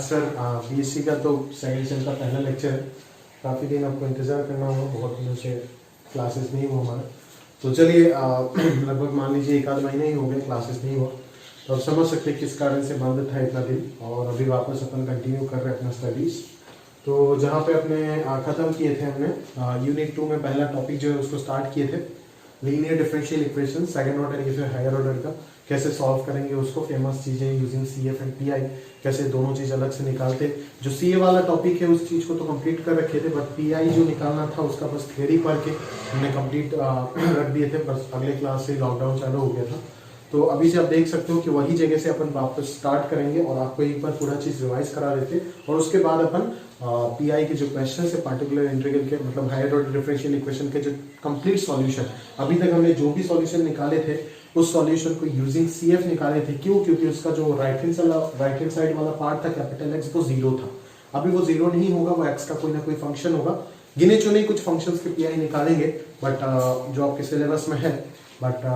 Sir BSc का तो second same का पहला लेक्चर है। काफ़ी दिन आपको इंतज़ार करना होगा, बहुत दिनों से क्लासेस नहीं हुआ हमारा। तो चलिए लगभग मान लीजिए 1 आध महीने ही हो गए क्लासेस नहीं हुआ। तो आप समझ सकते हैं किस कारण से बंद था इतना दिन, और अभी वापस अपन कंटिन्यू कर रहे हैं अपना स्टडीज़। तो जहाँ पे अपने ख़त्म किए थे हमने यूनिट 2 में पहला टॉपिक जो है उसको स्टार्ट किए थे, linear differential equation second order या फिर हायर ऑर्डर का कैसे सॉल्व करेंगे उसको, फेमस चीज़ें यूजिंग सीएफ एंड पीआई, कैसे दोनों चीज़ अलग से निकालते। जो सीए वाला टॉपिक है उस चीज़ को तो कंप्लीट कर रखे थे, बट पीआई जो निकालना था उसका बस थ्योरी पढ़ के हमने कंप्लीट रख दिए थे। बस अगले क्लास से लॉकडाउन चालू हो गया था, तो अभी से आप देख सकते हो कि वही जगह से अपन वापस स्टार्ट करेंगे और आपको एक बार पूरा चीज़ रिवाइज करा देते, और उसके बाद अपन पीआई के जो क्वेश्चन है पार्टिकुलर इंटीग्रल के, मतलब हायर ऑर्डर डिफरेंशियल इक्वेशन के जो कंप्लीट सॉल्यूशन अभी तक हमने जो भी सॉल्यूशन निकाले थे उस सॉल्यूशन को यूजिंग सीएफ निकाले थे। क्यों? क्योंकि उसका जो राइट हैंड साइड वाला पार्ट था कैपिटल एक्स वो जीरो था। अभी वो जीरो नहीं होगा, वो एक्स का कोई ना कोई फंक्शन होगा। गिने चुने कुछ फंक्शंस के पीआई निकालेंगे, बट जो आपके सिलेबस में है। बट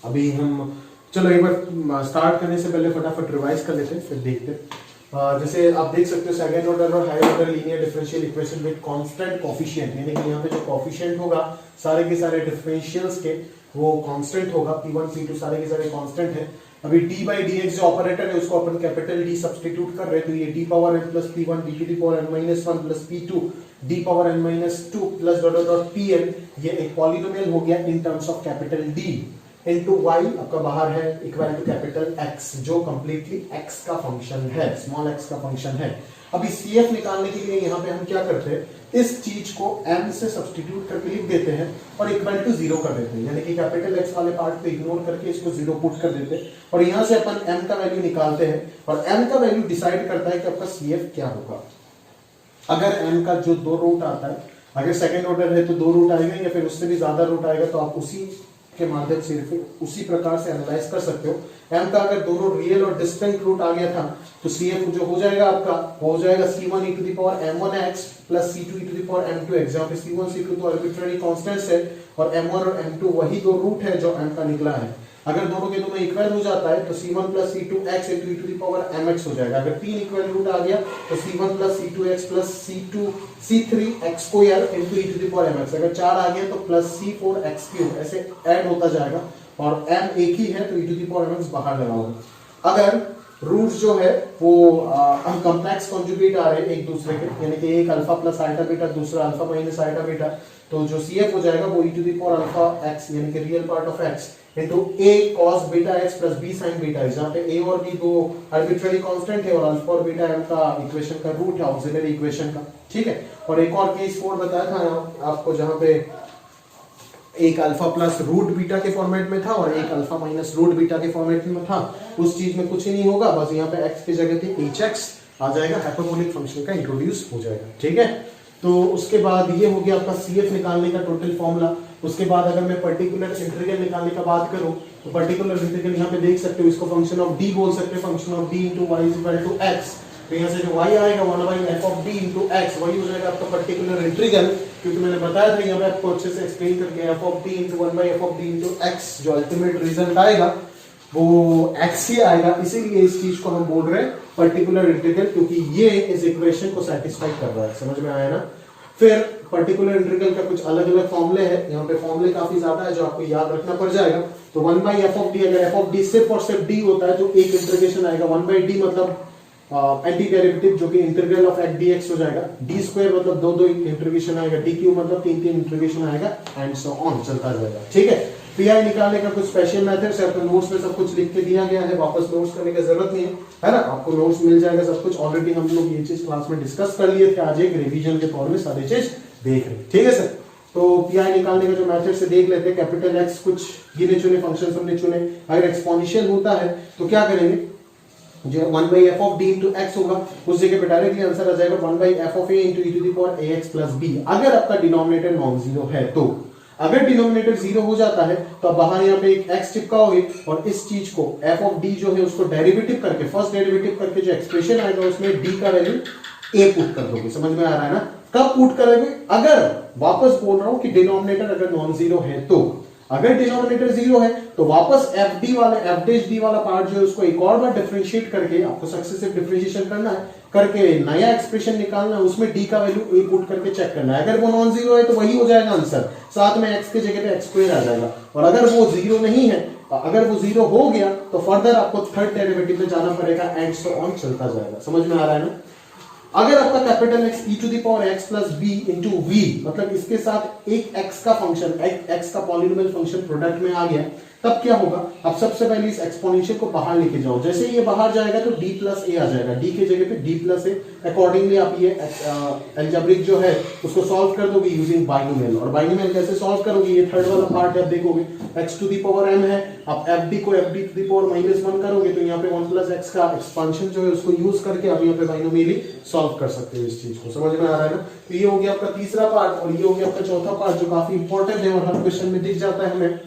अभी हम चलो एक बार स्टार्ट करने से पहले फटाफट रिवाइज कर लेते हैं, फिर देखते हैं। जैसे आप देख सकते हो सेकंड ऑर्डर और higher order linear differential equation with constant coefficient, यानी कि यहाँ पे जो कोफिशिएंट होगा सारे के सारे डिफरेंशियल्स के वो कांस्टेंट होगा। P1 P2 सारे के सारे कांस्टेंट है। अभी d बाई डी एक्स जो ऑपरेटर है उसको अपन कैपिटल D सब्स्टिट्यूट कर रहे हैं, तो ये d power n plus P1 d to the power n minus 1 plus P2 d power n minus 2 plus dot dot Pn, ये एक पॉलिनोमियल हो गया in terms of capital D into y आपका बाहर है इक्वल टू कैपिटल x, जो completely x का function है, स्मॉल x का फंक्शन है। अभी CF निकालने के लिए यहाँ पे हम क्या करते हैं, इस चीज को m से सब्स्टिट्यूट करके लिख देते हैं और इक्वल टू 0 कर देते हैं, यानी कि कैपिटल x वाले पार्ट को इग्नोर करके इसको 0 पुट कर देते हैं, और यहाँ से अपन m का वैल्यू निकालते हैं, और m का वैल्यू डिसाइड करता है कि आपका CF क्या होगा। अगर m का जो 2 रूट आता है, अगर सेकेंड ऑर्डर है तो 2 रूट आएगा या फिर उससे भी ज्यादा रूट आएगा, तो आप उसी के माध्यम से उसी प्रकार से एनालाइज कर सकते हो। m का अगर दोनों रियल और डिस्टिंक्ट रूट आ गया था तो CF जो हो जाएगा आपका हो जाएगा C1 e to the power m1x plus C2 e to the power m2x, जहाँ पे C1 C2 तो आर्बिट्ररी कांस्टेंट्स है और m1 और m2 वही 2 रूट है जो m का निकला है। अगर दोनों के दोनों इक्वल हो जाता है तो C1 plus C2x into e to the power mx हो जाएगा। अगर 3 इक्वल रूट आ गया तो C1 plus C2x plus C3x square into e to the power mx। अगर 4 आ गया तो प्लस C4x क्यूब, ऐसे ऐड होता जाएगा, और m एक ही है तो e to the power mx बाहर लगाओगे। अगर रूट जो है वो हम कॉम्प्लेक्स कॉन्जुगेट आ रहे हैं एक दूसरे के, यानी कि एक अल्फा प्लस आइटा बीटा दूसरा अल्फा माइनस आइटा बीटा, तो जो CF हो जाएगा वो e to the power alpha x यानी कि real part of x into a cos beta x plus b sin beta x, जहाँ पे a और b दो आर्बिट्ररी कांस्टेंट है और अल्फा और बीटा m का इक्वेशन का रूट है ऑक्सिलरी इक्वेशन का, ठीक है। और एक और केस 4 बताया था आपको जहाँ पे एक अल्फा प्लस रूट बीटा के फॉर्मेट में था और एक अल्फा माइनस रूट बीटा के फॉर्मेट में था। उस चीज में कुछ ही नहीं होगा, बस यहाँ पे x की जगह पे hx आ जाएगा, हाइपरबोलिक फंक्शन का इंट्रोड्यूस हो जाएगा, ठीक है। तो उसके बाद ये हो गया आपका CF निकालने का टोटल फॉर्मूला। उसके बाद अगर मैं पर्टिकुलर इंटीग्रल निकालने का बात करूं तो पर्टिकुलर इंटीग्रल यहाँ पे देख सकते हो, इसको फंक्शन ऑफ d बोल सकते हैं, function of d into y is equal to x। तो यहाँ से जो y आएगा 1/f of d into x वही हो जाएगा आपका पर्टिकुलर इंटीग्रल, क्योंकि मैंने बताया था यहाँ पे आपको अच्छे से एक्सप्लेन करके f of d into 1/f of d into x, जो अल्टीमेट रिजल्ट आएगा वो x ही आएगा। इसीलिए इस चीज को हम बोल रहे हैं पर्टिकुलर इंटीग्रल, क्योंकि ये इस इक्वेशन को सेटिस्फाई कर रहा है। समझ में आया ना। फिर पर्टिकुलर इंटीग्रल का कुछ अलग अलग फॉर्मूले हैं, यहाँ पे फॉर्मूले काफी ज्यादा है जो आपको याद रखना पड़ जाएगा। तो 1/f ऑफ d, अगर f ऑफ d सिर्फ और सिर्फ d होता है तो एक इंटीग्रेशन आएगा, 1/d मतलब एंटी डेरिवेटिव जो कि इंटीग्रल ऑफ x dx हो जाएगा, d स्क्वायर मतलब दो इंटीग्रेशन आएगा, d क्यूब मतलब तीन इंटीग्रेशन आएगा, एंड सो ऑन चलता जाएगा, ठीक है। पीआई निकालने का कुछ स्पेशल मेथड्स है, आपको नोट्स में सब कुछ लिख के दिया गया है, वापस नोट्स करने की जरूरत नहीं है ना, आपको नोट्स मिल जाएगा सब कुछ। ऑलरेडी हम लोग ये चीज क्लास में डिस्कस कर लिए थे, आज एक रिवीजन के तौर में सारी चीज देख रहे हैं, ठीक है सर। तो पीआई निकालने का जो मेथड से देख लेते हैं। कैपिटल एक्स कुछ गिने चुने फंक्शन हमने चुने, अगर एक्सपोनेंशियल होता है तो क्या करेंगे, जो 1/f of d into x होगा उस जगह पे डायरेक्टली आंसर आ जाएगा 1/f of a into e to the power ax plus b, अगर आपका डिनोमिनेटर नॉन जीरो है तो। अगर डिनोमिनेटर जीरो हो जाता है तो आप बाहर यहाँ पे एक x चिपकाओगे और इस चीज को f ऑफ d जो है उसको डेरिवेटिव करके, फर्स्ट डेरिवेटिव करके जो एक्सप्रेशन आएगा उसमें d का वैल्यू a पुट कर दोगे। समझ में आ रहा है ना। कब पुट करोगे, अगर वापस बोल रहा हूं कि डिनोमिनेटर अगर नॉन जीरो है तो। अगर डिनोमिनेटर जीरो है तो वापस एफ डी वाला पार्ट जो है उसको एक और बार डिफरेंशिएट करके आपको सक्सेसिव डिफरेंशिएशन करना है, करके नया एक्सप्रेशन निकालना है, उसमें डी का वैल्यू ए पुट करके चेक करना है। अगर वो नॉन जीरो है तो वही हो जाएगा आंसर, साथ में एक्स के जगह पे एक्स स्क्वायर आ जाएगा। और अगर वो जीरो नहीं है, अगर वो जीरो हो गया तो फर्दर आपको थर्ड डेरिवेटिव में जाना पड़ेगा, एंड सो ऑन चलता जाएगा। समझ में आ रहा है ना? अगर आपका capital X E to the power X plus B into V, मतलब इसके साथ एक एक्स का फंक्शन, एक्स का पॉलिनोमियल फंक्शन प्रोडक्ट में आ गया, तब क्या होगा? अब सबसे पहले इस एक्सपोनेंशियल को बाहर लेके जाओ। जैसे ये बाहर जाएगा तो d प्लस ए आ जाएगा, d के जगह पे d प्लस ए। अकॉर्डिंगली आप ये अलजेब्रिक जो है उसको सॉल्व कर दोगे यूजिंग बाइनोमियल। और बाइनोमियल कैसे सॉल्व करोगे? ये थर्ड वाला पार्ट आप देखोगे, x to the power m है, आप fd को fd टू द पावर -1 करोगे तो यहाँ पे 1 प्लस x का एक्सपांशन जो है उसको यूज करके आप यहाँ पे बाइनोमियली सॉल्व कर सकते हो इस चीज को। समझ में आ रहा है ना? तो ये हो गया आपका तीसरा पार्ट, और ये हो गया आपका चौथा पार्ट जो काफी इंपॉर्टेंट है और हर क्वेश्चन में दिख जाता है हमें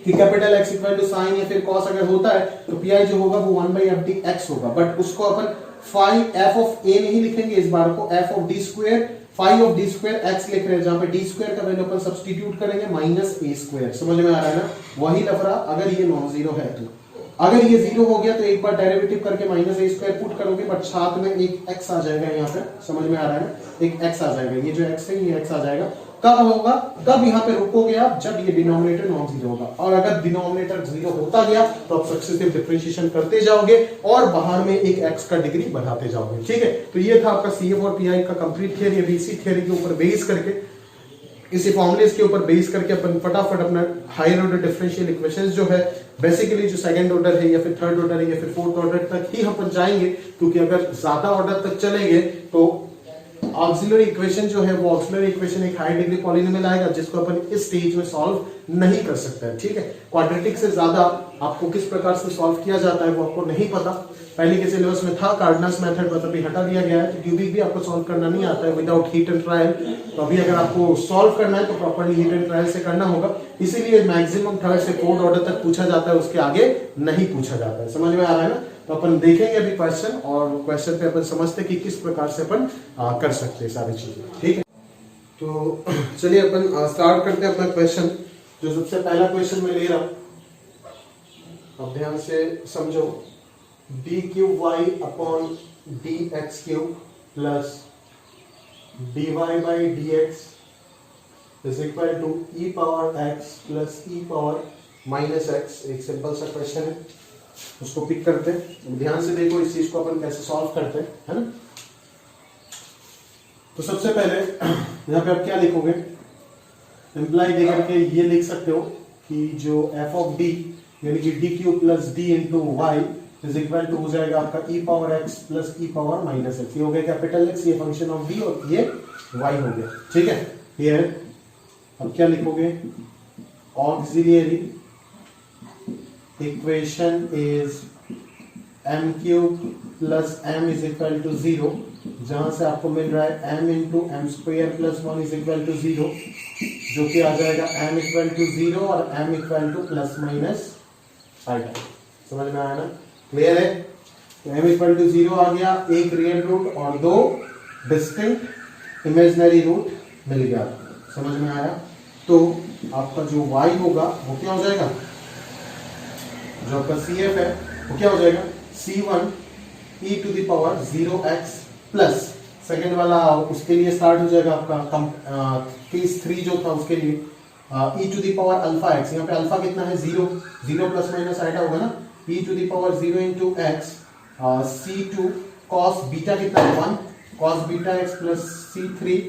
कि capital X equal to sine या फिर कॉस अगर होता है तो पीआई जो होगा वो 1/fd(x) होगा। बट उसको अपन फाई f ऑफ a नहीं लिखेंगे, इस बार को f of d square, phi of d square x लिख रहे हैं, जहां पे d स्क्वायर का वैल्यू अपन सब्स्टिट्यूट करेंगे -a स्क्वायर। समझ में आ रहा है ना? वही लफड़ा अगर ये नॉन जीरो है तो। अगर ये जीरो हो गया तो एक बार डेरिवेटिव करके -a स्क्वायर पुट करोगे, बट साथ में एक x आ जाएगा यहाँ पे। समझ में आ रहा है ना? एक x आ जाएगा, ये जो x है ये x आ जाएगा। कब होगा? तब यहाँ पे रुकोगे आप जब ये डिनोमिनेटर नॉन जीरो होगा। और अगर डिनोमिनेटर जीरो होता गया तो आप सक्सेसिव डिफरेंशिएशन करते जाओगे और बाहर में एक x का डिग्री बढ़ाते जाओगे। ठीक है, तो ये था आपका CF और PI का कंप्लीट थियरी। अभी इसी थियरी के ऊपर बेस करके, इसी फॉर्मुलेस के ऊपर बेस करके अपन फटाफट अपना हायर ऑर्डर डिफरेंशियल इक्वेशंस जो है, बेसिकली जो सेकंड ऑर्डर है या फिर थर्ड ऑर्डर है या फिर फोर्थ ऑर्डर तक ही अपन जाएंगे, क्योंकि अगर ज्यादा ऑर्डर तक चलेंगे तो ऑक्सिलरी इक्वेशन जो है वो ऑक्सिलरी इक्वेशन एक हाई डिग्री पॉलिनोमियल आएगा जिसको अपन इस स्टेज में सॉल्व नहीं कर सकते हैं। ठीक है, क्वाड्रेटिक से ज्यादा आपको किस प्रकार से सॉल्व किया जाता है वो आपको नहीं पता। पहले के सिलेबस में था कार्डनल्स मेथड, बस अभी हटा दिया गया है। तो क्यूबिक भी आपको सॉल्व करना नहीं आता है विदाउट हीट एंड ट्रायल। तो अभी अगर आपको सॉल्व करना है तो प्रॉपर्ली हीट एंड ट्रायल से करना होगा, इसीलिए मैक्सिमम थर्ड से फोर्थ ऑर्डर तक पूछा जाता है, उसके आगे नहीं पूछा जाता है। समझ में आ रहा है ना? तो अपन देखेंगे अभी क्वेश्चन, और क्वेश्चन पे अपन समझते कि किस प्रकार से अपन कर सकते हैं सारी चीजें। ठीक है, तो चलिए अपन स्टार्ट करते हैं अपना क्वेश्चन। जो सबसे पहला क्वेश्चन मैं ले रहा हूं, अब ध्यान से समझो। d³ upon dx³ plus dy by dx is equal to e power x plus e power minus x। एक सिंपल सा क्वेश्चन है, उसको पिक करते हैं। ध्यान से देखो इस चीज को अपन कैसे सॉल्व करते हैं, है ना? तो सबसे पहले यहाँ पे आप क्या लिखोगे? इंप्लाई देकर के ये लिख सकते हो कि जो f ऑफ d यानी कि d³ plus d into Y is equal to हो जाएगा आपका e power x plus e power minus x। ये हो गया कैपिटल X, ये फंक्शन ऑफ d, और ये y हो गया। ठीक है, ये है। अब क्या लिखोगे? Auxiliary equation is m³ plus m is equal to 0, जहां से आपको मिल रहा है m into M square plus 1 is equal to 0, जो कि आ जाएगा m इक्वल टू 0 और m equal two plus minus pi. समझ में आया ना? क्लियर है? तो m इक्वल टू 0 आ गया, एक रियल रूट और दो डिस्टिंक्ट इमेजिनरी रूट मिल गया। समझ में आया? तो आपका जो y होगा वो क्या हो जाएगा? जो आपका CF है वो क्या हो जाएगा? C1 e to the power 0x plus second वाला उसके लिए स्टार्ट हो जाएगा आपका केस 3 जो था उसके लिए e to the power alpha x। यहाँ पे अल्फा कितना है? 0, 0 प्लस माइनस आइटा होगा ना, e to the power 0 into x C2 cos beta कितना है? 1 cos beta x plus C3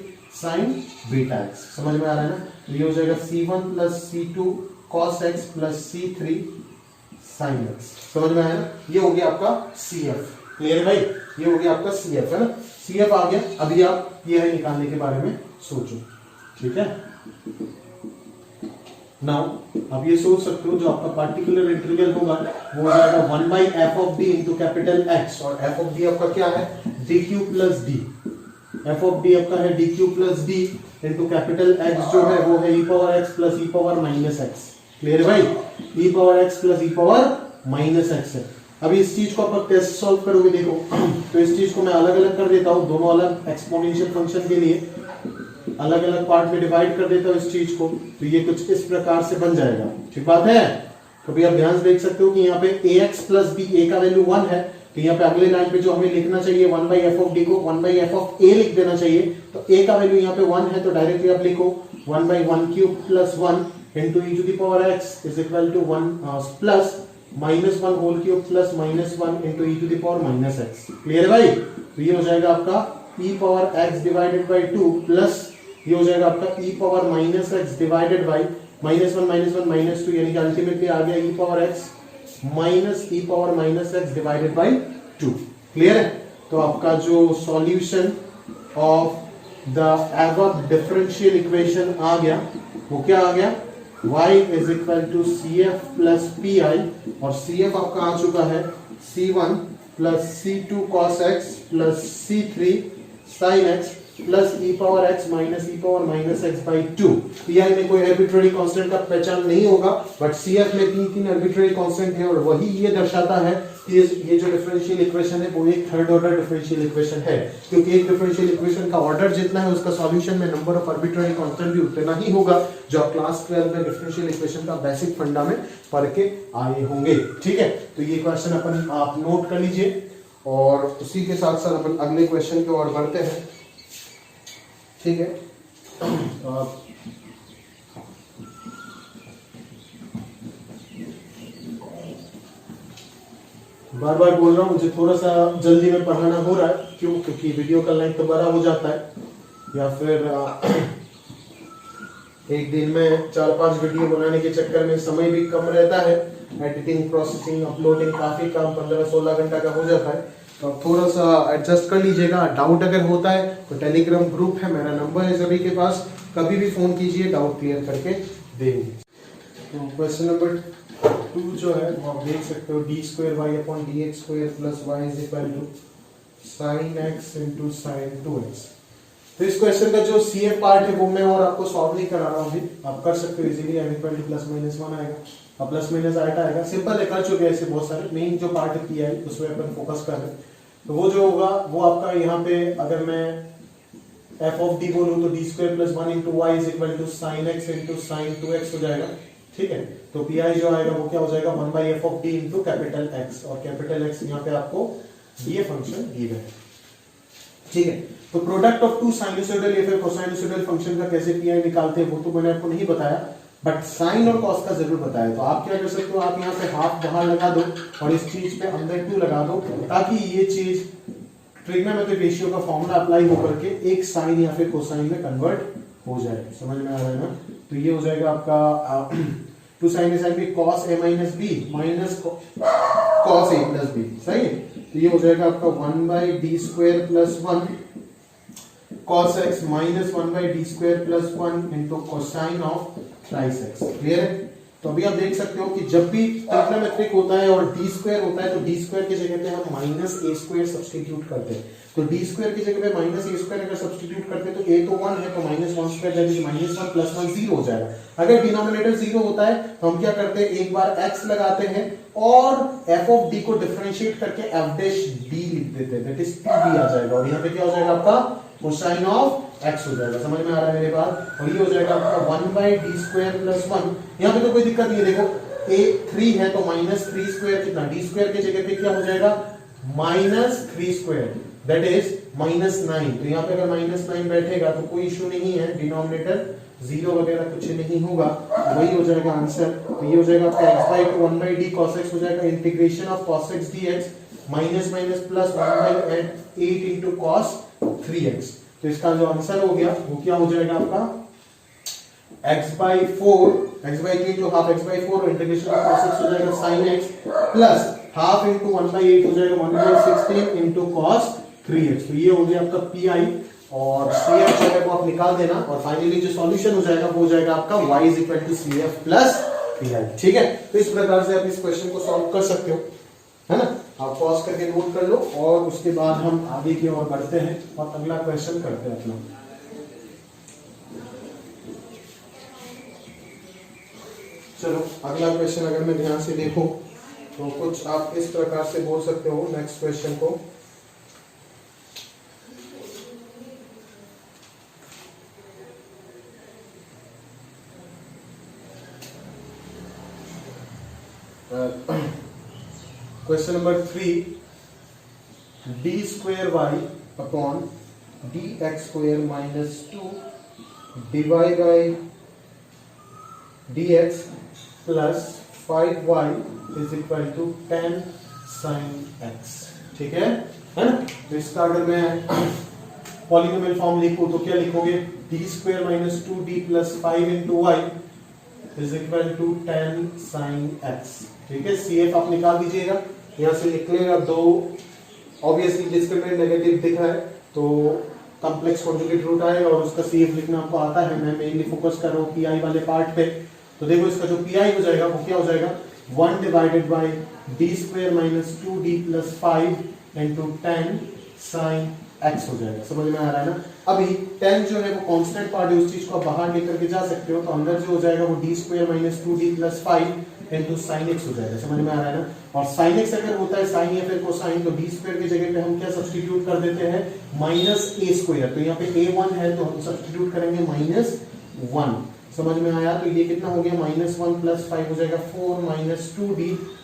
sin beta x। समझ में आ रहा है ना? ये हो जाएगा C1 plus C2 cos x plus C3 sin x। समझ में आया ना? ये हो गया आपका CF। क्लियर भाई? ये हो गया आपका CF, है ना? CF आ गया। अभी आप ये है निकालने के बारे में सोचो। ठीक है, नाउ आप ये सोच सकते हो जो आपका पार्टिकुलर इंटीग्रल होगा वो हो जाएगा 1/f of d into capital X, और f ऑफ d आपका क्या है? dq plus d। f of d आपका है dq plus d into capital X जो है वो है e power x plus e power minus x। Clear भाई? e power x plus e power minus x है। अभी इस चीज को आप कैसे सॉल्व करोगे देखो। तो इस चीज को मैं अलग अलग कर देता हूं, दोनों अलग एक्सपोनेंशियल फंक्शन के लिए। अलग अलग पार्ट में डिवाइड कर देता हूं इस चीज को, तो ये कुछ इस प्रकार से बन जाएगा। ठीक बात है। तो भी आप ध्यान से देख सकते हो कि यहाँ पे ax प्लस बी, a का वैल्यू 1 है, तो यहाँ पे अगले लाइन पे जो हमें लिखना चाहिए 1 बाई एफ ऑफ डी को 1 बाई एफ ऑफ ए लिख देना चाहिए। तो a का वैल्यू यहाँ पे 1 है, तो डायरेक्टली आप लिखो 1 by 1 cube plus 1 into E to the power x is equal to 1 plus -1 whole cube plus -1 into E to the power minus X. Clear है भाई। तो ये हो जाएगा आपका e power x divided by 2 plus ये हो जाएगा आपका e power minus x divided by -1 -2, यानी कि अल्टीमेटली आ गया e power x minus e power minus x divided by 2। Clear है। तो आपका जो solution of the above differential equation आ गया वो क्या आ गया, y is equal to cf plus pi, और cf आपका आ चुका है c1 plus c2 cos x plus c3 sin x plus e power x minus e power minus x by 2। PI में कोई आर्बिट्रेरी कांस्टेंट का पहचान नहीं होगा, बट सीएफ में तीन आर्बिट्रेरी कांस्टेंट है, और वही ये दर्शाता है कि ये जो डिफरेंशियल इक्वेशन है वो एक थर्ड ऑर्डर डिफरेंशियल इक्वेशन है, क्योंकि एक डिफरेंशियल इक्वेशन का ऑर्डर जितना है उसका सॉल्यूशन में नंबर ऑफ आर्बिट्रेरी कांस्टेंट भी उतना ही होगा, जो आप क्लास 12 में डिफरेंशियल इक्वेशन का बेसिक फंडा में पढ़ के आए होंगे। ठीक है, तो ये क्वेश्चन अपन आप नोट कर लीजिए, और उसी के साथ साथ अपन अगले क्वेश्चन की ओर बढ़ते हैं। ठीक है, बार बार बोल रहा हूं, मुझे थोड़ा सा जल्दी में पढ़ाना हो रहा है, क्यों? क्योंकि वीडियो का लेंथ तो बड़ा हो जाता है, या फिर एक दिन में 4-5 वीडियो बनाने के चक्कर में समय भी कम रहता है, एडिटिंग, प्रोसेसिंग, अपलोडिंग काफी काम 15-16 घंटा का हो जाता है, तो थोड़ा सा एडजस्ट कर लीजिएगा। डाउट अगर होता है तो टेलीग्राम ग्रुप है, मेरा नंबर है सभी के पास, कभी भी फोन कीजिए, डाउट क्लियर करके देंगे। तो क्वेश्चन नंबर 2 जो है वो आप देख सकते हो, D square Y upon D X square plus Y is equal to sine X into sine 2x। तो इस क्वेश्चन का जो सीएफ पार्ट है वो मैं और आपको सॉल्व नहीं करा रहा हूँ, अभी आप कर सकते हो easily. m equal two plus minus 1 आएगा, अब प्लस माइनस आएगा, सिंपल है, कर चुके हैं ऐसे बहुत सारे। मेन जो पार्ट है पीआई उसमें अपन फोकस कर रहे हैं, तो वो जो होगा वो आपका यहाँ पे अगर मैं एफ ऑफ डी बोलूँ तो D square plus 1 into Y is equal to sine X into sine 2x हो जाएगा। ठीक है, तो पीआई जो आएगा वो क्या हो जाएगा 1 by F of D into capital x, और कैपिटल एक्स यहाँ पे आपको ये फंक्शन गिवन है। ठीक है, तो प्रोडक्ट ऑफ टू साइनसोइडल या फिर कोसाइनसोइडल फंक्शन का कैसे पीआई निकालते हैं वो तो मैंने आपको नहीं बताया, बट साइन और कॉस का जरूर बताया। तो आप क्या कर सकते हो, आप यहाँ पे हाफ बाहर लगा दो और इस चीज पे अंदर 2 लगा दो, ताकि ये चीज ट्रिग्नोमेट्रिक रेशियो का फॉर्मूला अप्लाई होकर के एक साइन या फिर कोसाइन में कन्वर्ट हो जाए। समझ में आ रहा है ना? तो ये हो जाएगा आपका 2 sin sin b cos a minus B minus cos a plus B. सही है, तो ये हो जाएगा आपका 1 by D square plus 1 cos x minus 1 by D square plus 1 into cosine of thrice x। Clear है? तो अभी आप देख सकते हो कि जब भी ट्रिग्नोमेट्रिक होता है और डी स्क्वायर होता है, तो डी स्क्वायर की जगह पे हम माइनस ए स्क्वायर सब्स्टिट्यूट करते हैं। तो डी स्क्वायर की जगह पे माइनस ए स्क्वायर अगर सब्स्टिट्यूट करते हैं तो ए तो 1 है, तो minus 1 square that is minus 1 plus 1 0 हो जाएगा। अगर डिनोमिनेटर 0 होता है तो हम क्या करते हैं, एक बार x लगाते हैं और f ऑफ d को डिफरेंशिएट करके f डैश d लिख देते हैं, दैट इज 2d आ जाएगा, और यहाँ पे क्या हो जाएगा आपका कोसाइन ऑफ x हो जाएगा। समझ में आ रहा है मेरे बात? और ये हो जाएगा आपका 1 बाई डी स्क्वायर प्लस 1। यहाँ पे तो कोई दिक्कत नहीं है, देखो a 3 है तो माइनस 3 स्क्वायर कितना, डी स्क्वायर की जगह पे क्या हो जाएगा minus 3 square that is minus 9। तो यहाँ पे अगर माइनस 9 बैठेगा तो कोई इशू नहीं है, डिनोमिनेटर 0 वगैरह कुछ नहीं होगा, वही हो जाएगा आंसर। तो ये हो जाएगा आपका x by 2 1 by D cos x हो जाएगा, integration of cos x dx minus minus plus 1 by 8 into cos 3x। तो इसका जो आंसर हो गया वो क्या हो जाएगा आपका x बाई 4, x बाई 3 जो half x by 4 integration of cos x हो जाएगा sin x plus half into 1 by 8 हो जाएगा 1 बाई 16 इंटू cos 3x। तो ये हो गया आपका पीआई, और CF जो है वो आप निकाल देना, और फाइनली जो सॉल्यूशन हो जाएगा वो हो जाएगा आपका y is equal to CF plus PI. ठीक है, तो इस प्रकार से आप इस क्वेश्चन को सॉल्व कर सकते हो, है ना? आप पॉज करके नोट कर लो, और उसके बाद हम आगे की ओर बढ़ते हैं और अगला क्वेश्चन करते हैं अपना। चलो अगला क्वेश्चन अगर मैं ध्यान से देखूं तो कुछ आप इस प्रकार से बोल सकते हो नेक्स्ट क्वेश्चन को, question number 3, D square Y upon D X square minus 2 divide by D X plus 5y is equal to 10 sine X. ठीक है ना? तो इसका अगर मैं पॉलिनोमियल फॉर्म लिखूं तो क्या लिखोगे? D square minus 2d plus 5 into Y is equal to 10 sine X. ठीक है, CF आप निकाल दीजिएगा, यहां से निकलेगा 2, ऑब्वियसली डिस्क्रिमिनेंट नेगेटिव दिख रहा है तो कॉम्प्लेक्स कॉन्जुगेट रूट आएगा और उसका CF लिखना आपको आता है। मैं मेनली फोकस कर रहा हूँ PI वाले पार्ट पे। तो देखो इसका जो PI हो जाएगा वो क्या हो जाएगा? 1 divided by D square minus 2d plus 5 into 10 sine x हो जाएगा। समझ में आ रहा है ना? अभी 10 जो है वो कांस्टेंट पार्ट है, उस चीज को आप बाहर लेकर के जा सकते हो, तो अंदर जो हो जाएगा वो D square minus 2d plus 5 into sine x हो जाएगा। समझ में आ रहा है ना? और साइन एक्स अगर होता है साइन या फिर कोसाइन, तो डी स्क्वेयर की जगह पे हम क्या सब्स्टिट्यूट कर देते हैं? माइनस ए स्क्वेयर। तो यहाँ पे a1 है तो हम सब्स्टिट्यूट करेंगे माइनस 1। समझ में आया? तो ये कितना हो गया? माइनस 1 प्लस 5 हो जाएगा 4 minus 2d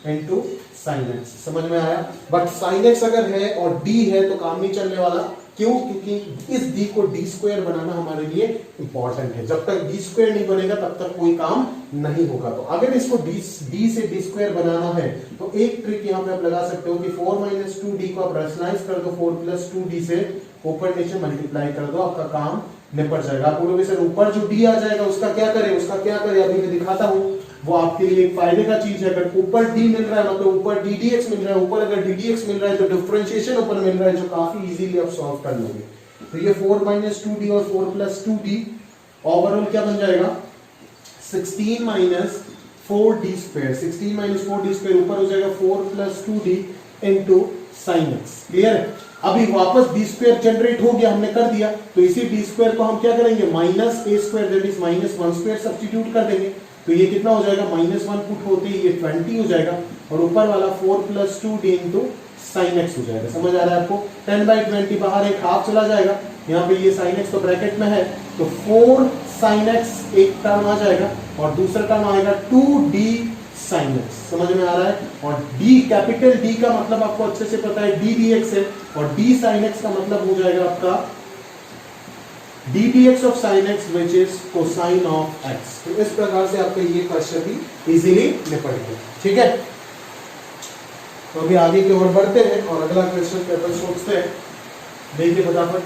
into sine x. समझ में आया? बट साइन एक्स अगर है और d है तो काम नहीं चलने वाला। क्यों? क्योंकि इस d को d स्क्वायर बनाना हमारे लिए इंपॉर्टेंट है। जब तक d स्क्वायर नहीं बनेगा तब तक कोई काम नहीं होगा। तो अगर इसको d से d स्क्वायर बनाना है तो एक ट्रिक यहाँ पे आप लगा सकते हो कि 4 माइनस 2d को आप रैशनलाइज कर दो, 4 प्लस 2d से ऊपर नीचे मल्टीप्लाई कर दो, आपका काम निपट जाएगा। आप बोलोगे सर ऊपर जो d आ जाएगा उसका क्या करें? उसका क्या करें? अभी मैं दिखाता हूँ, वो आपके लिए एक फायदे का चीज है। अगर ऊपर d मिल रहा है मतलब ऊपर ddx मिल रहा है, ऊपर अगर ddx मिल रहा है तो डिफरेंशिएशन ऊपर मिल रहा है, जो काफी इजीली आप सॉल्व कर लोगे। तो ये 4 माइनस 2d और 4 प्लस 2d ओवरऑल क्या बन जाएगा? 16 minus 4d square. 16 minus 4d square ऊपर हो जाएगा 4 plus 2d into sine x. Clear है? अभी वापस d स्क्वायर जनरेट हो गया, हमने कर दिया, तो इसी d स्क्वायर को हम क्या करेंगे? Minus a square that is minus 1 square substitute कर देंगे। तो ये कितना हो जाएगा? माइनस 1 पुट होते ही ये 20 हो जाएगा और ऊपर वाला 4 plus 2d into sine x हो जाएगा। समझ आ रहा है आपको? 10 बाई 20 बाहर एक हाफ चला जाएगा, यहाँ पे ये साइन एक्स तो ब्रैकेट में है, तो 4 साइन एक्स एक टर्म आ जाएगा और दूसरा टर्म आएगा 2d साइन एक्स। समझ में आ रहा है? और d कैपिटल D का मतलब आपको अच्छे से पता है d dx है, और d साइन एक्स का मतलब हो जाएगा आपका d dx of sine x which is cosine of x। तो इस प्रकार से आपका ये क्वेश्चन भी इजीली निपट गया। ठीक है, तो अभी आगे की ओर बढ़ते हैं और अगला क्वेश्चन पेपर सोचते हैं। देखिए फटाफट।